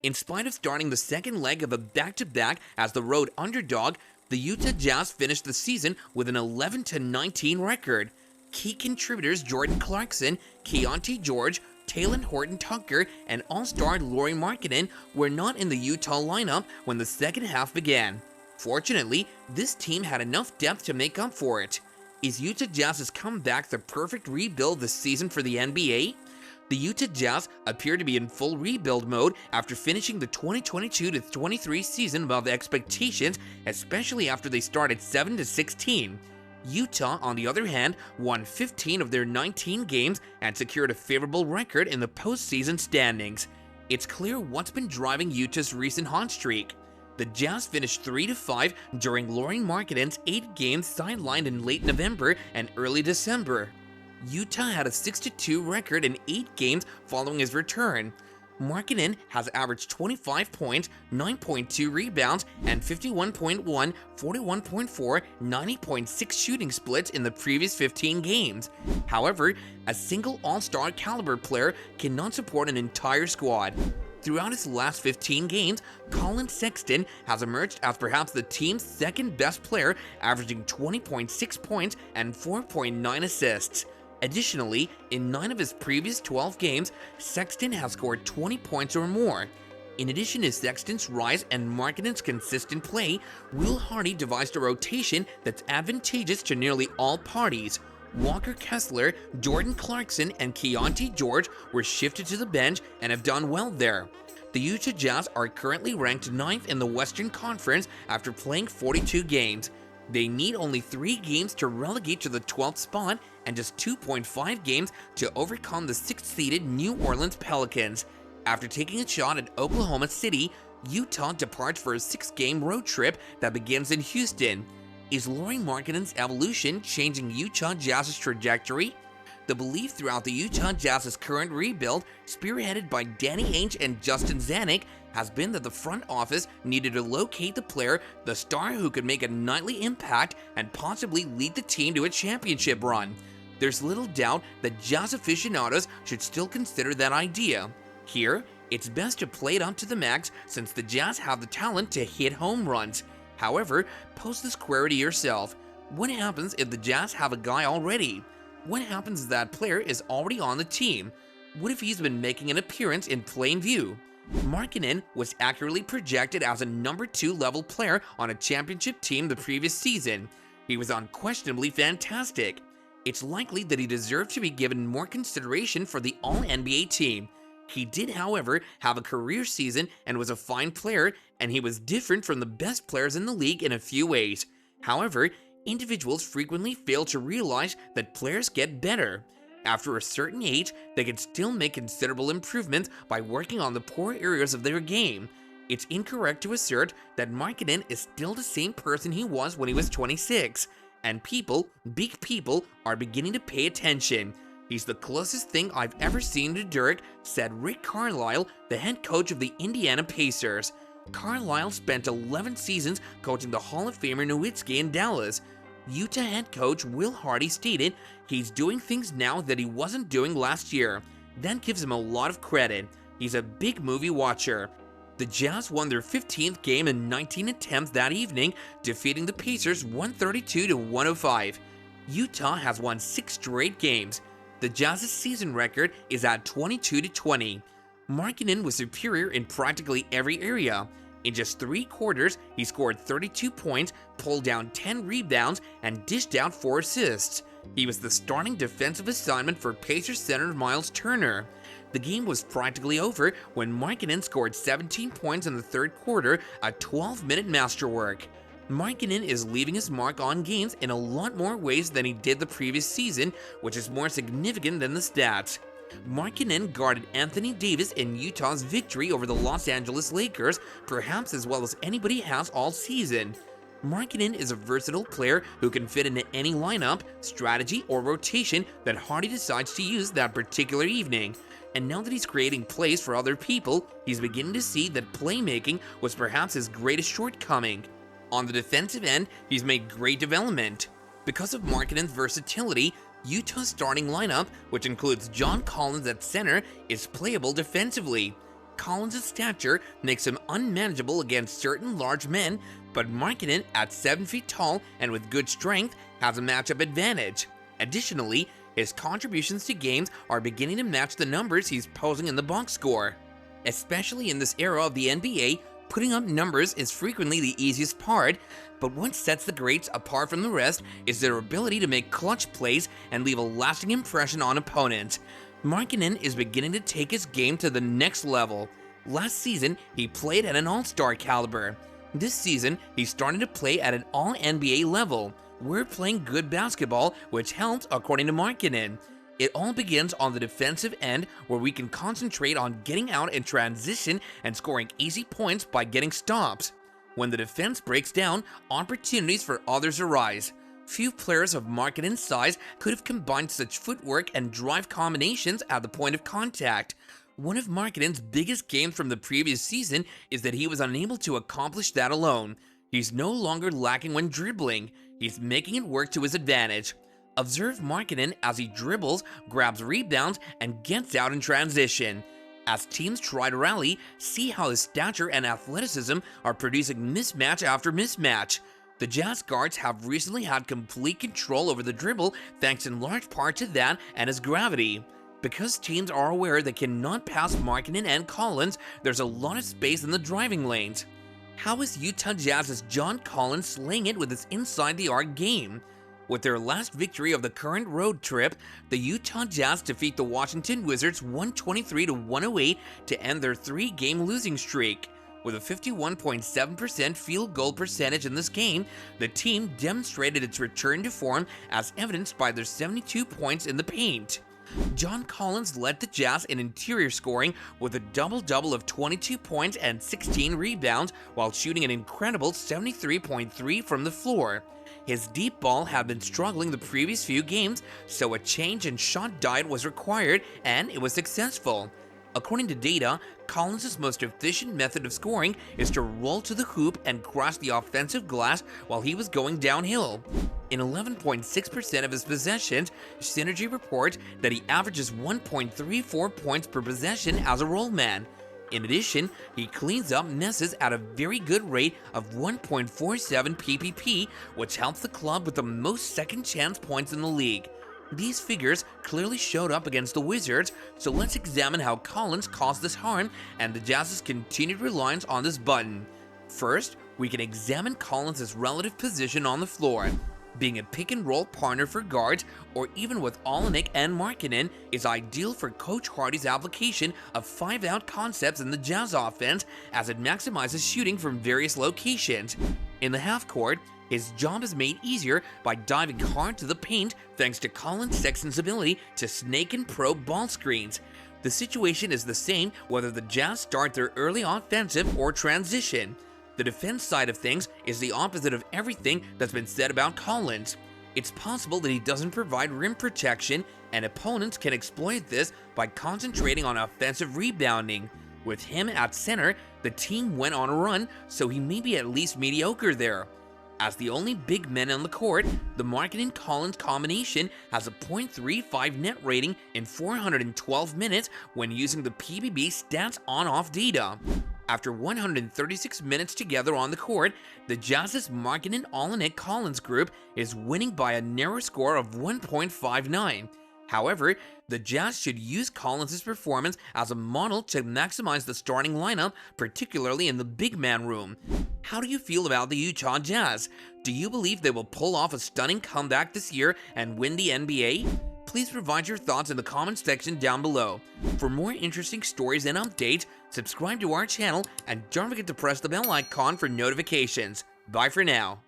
In spite of starting the second leg of a back-to-back as the road underdog, the Utah Jazz finished the season with an 11-19 record. Key contributors Jordan Clarkson, Keontae George, Talen Horton-Tucker, and all-star Lauri Markkanen were not in the Utah lineup when the second half began. Fortunately, this team had enough depth to make up for it. Is Utah Jazz's comeback the perfect rebuild this season for the NBA? The Utah Jazz appear to be in full rebuild mode after finishing the 2022-23 season above expectations, especially after they started 7-16. Utah, on the other hand, won 15 of their 19 games and secured a favorable record in the postseason standings. It's clear what's been driving Utah's recent hot streak. The Jazz finished 3-5 during Lauri Markkanen's 8 games sidelined in late November and early December. Utah had a 6-2 record in 8 games following his return. Markkanen has averaged 25 points, 9.2 rebounds, and 51.1, 41.4, 90.6 shooting splits in the previous 15 games. However, a single all-star caliber player cannot support an entire squad. Throughout his last 15 games, Collin Sexton has emerged as perhaps the team's second best player, averaging 20.6 points and 4.9 assists. Additionally, in 9 of his previous 12 games, Sexton has scored 20 points or more. In addition to Sexton's rise and Markkanen's consistent play, Will Hardy devised a rotation that's advantageous to nearly all parties. Walker Kessler, Jordan Clarkson, and Keontae George were shifted to the bench and have done well there. The Utah Jazz are currently ranked 9th in the Western Conference after playing 42 games. They need only 3 games to relegate to the 12th spot and just 2.5 games to overcome the 6th-seeded New Orleans Pelicans. After taking a shot at Oklahoma City, Utah departs for a 6-game road trip that begins in Houston. Is Lauri Markkanen's evolution changing Utah Jazz's trajectory? The belief throughout the Utah Jazz's current rebuild, spearheaded by Danny Ainge and Justin Zanuck, has been that the front office needed to locate the player, the star who could make a nightly impact and possibly lead the team to a championship run. There's little doubt that Jazz aficionados should still consider that idea. Here, it's best to play it up to the max since the Jazz have the talent to hit home runs. However, pose this query to yourself. What happens if the Jazz have a guy already? What happens if that player is already on the team? What if he's been making an appearance in plain view? Markkanen was accurately projected as a number 2 level player on a championship team the previous season. He was unquestionably fantastic. It's likely that he deserved to be given more consideration for the All-NBA team. He did, however, have a career season and was a fine player, and he was different from the best players in the league in a few ways. However, individuals frequently fail to realize that players get better. After a certain age, they can still make considerable improvements by working on the poor areas of their game. It's incorrect to assert that Markkanen is still the same person he was when he was 26, and people, big people, are beginning to pay attention. He's the closest thing I've ever seen to Dirk, said Rick Carlisle, the head coach of the Indiana Pacers. Carlisle spent 11 seasons coaching the Hall of Famer Nowitzki in Dallas. Utah head coach Will Hardy stated he's doing things now that he wasn't doing last year. That gives him a lot of credit. He's a big movie watcher. The Jazz won their 15th game in 19 attempts that evening, defeating the Pacers 132-105. Utah has won 6 straight games. The Jazz's season record is at 22-20. Markkanen was superior in practically every area. In just 3 quarters, he scored 32 points, pulled down 10 rebounds, and dished out 4 assists. He was the starting defensive assignment for Pacers center Miles Turner. The game was practically over when Markkanen scored 17 points in the 3rd quarter, a 12-minute masterwork. Markkanen is leaving his mark on games in a lot more ways than he did the previous season, which is more significant than the stats. Markkanen guarded Anthony Davis in Utah's victory over the Los Angeles Lakers, perhaps as well as anybody has all season. Markkanen is a versatile player who can fit into any lineup, strategy, or rotation that Hardy decides to use that particular evening. And now that he's creating plays for other people, he's beginning to see that playmaking was perhaps his greatest shortcoming. On the defensive end, he's made great development. Because of Markkanen's versatility, Utah's starting lineup, which includes John Collins at center, is playable defensively. Collins' stature makes him unmanageable against certain large men, but Markkanen, at 7 feet tall and with good strength, has a matchup advantage. Additionally, his contributions to games are beginning to match the numbers he's posing in the box score. Especially in this era of the NBA, putting up numbers is frequently the easiest part, but what sets the greats apart from the rest is their ability to make clutch plays and leave a lasting impression on opponents. Markkanen is beginning to take his game to the next level. Last season, he played at an all-star caliber. This season, he's starting to play at an all-NBA level. We're playing good basketball, which helps according to Markkanen. It all begins on the defensive end, where we can concentrate on getting out in transition and scoring easy points by getting stops. When the defense breaks down, opportunities for others arise. Few players of Markkanen's size could have combined such footwork and drive combinations at the point of contact. One of Markkanen's biggest games from the previous season is that he was unable to accomplish that alone. He's no longer lacking when dribbling. He's making it work to his advantage. Observe Markkanen as he dribbles, grabs rebounds, and gets out in transition. As teams try to rally, see how his stature and athleticism are producing mismatch after mismatch. The Jazz guards have recently had complete control over the dribble thanks in large part to that and his gravity. Because teams are aware they cannot pass Markkanen and Collins, there's a lot of space in the driving lanes. How is Utah Jazz's John Collins slaying it with his inside-the-arc game? With their last victory of the current road trip, the Utah Jazz defeat the Washington Wizards 123-108 to end their 3-game losing streak. With a 51.7% field goal percentage in this game, the team demonstrated its return to form as evidenced by their 72 points in the paint. John Collins led the Jazz in interior scoring with a double-double of 22 points and 16 rebounds while shooting an incredible 73.3% from the floor. His deep ball had been struggling the previous few games, so a change in shot diet was required, and it was successful. According to data, Collins' most efficient method of scoring is to roll to the hoop and cross the offensive glass while he was going downhill. In 11.6% of his possessions, Synergy reports that he averages 1.34 points per possession as a roll man. In addition, he cleans up messes at a very good rate of 1.47 PPP, which helps the club with the most second chance points in the league. These figures clearly showed up against the Wizards, so let's examine how Collins caused this harm and the Jazz's continued reliance on this button. First, we can examine Collins' relative position on the floor. Being a pick-and-roll partner for guards, or even with Olynyk and Markkanen, is ideal for Coach Hardy's application of 5-out concepts in the Jazz offense as it maximizes shooting from various locations. In the half-court, his job is made easier by diving hard to the paint thanks to Collin Sexton's ability to snake and probe ball screens. The situation is the same whether the Jazz start their early offensive or transition. The defense side of things is the opposite of everything that's been said about Collins. It's possible that he doesn't provide rim protection, and opponents can exploit this by concentrating on offensive rebounding. With him at center, the team went on a run, so he may be at least mediocre there. As the only big men on the court, the Markkanen-Collins combination has a .35 net rating in 412 minutes when using the PBB stats on-off data. After 136 minutes together on the court, the Jazz's Markkanen-Olynyk-Collins group is winning by a narrow score of 1.59. However, the Jazz should use Collins' performance as a model to maximize the starting lineup, particularly in the big man room. How do you feel about the Utah Jazz? Do you believe they will pull off a stunning comeback this year and win the NBA? Please provide your thoughts in the comments section down below. For more interesting stories and updates, subscribe to our channel and don't forget to press the bell icon for notifications. Bye for now.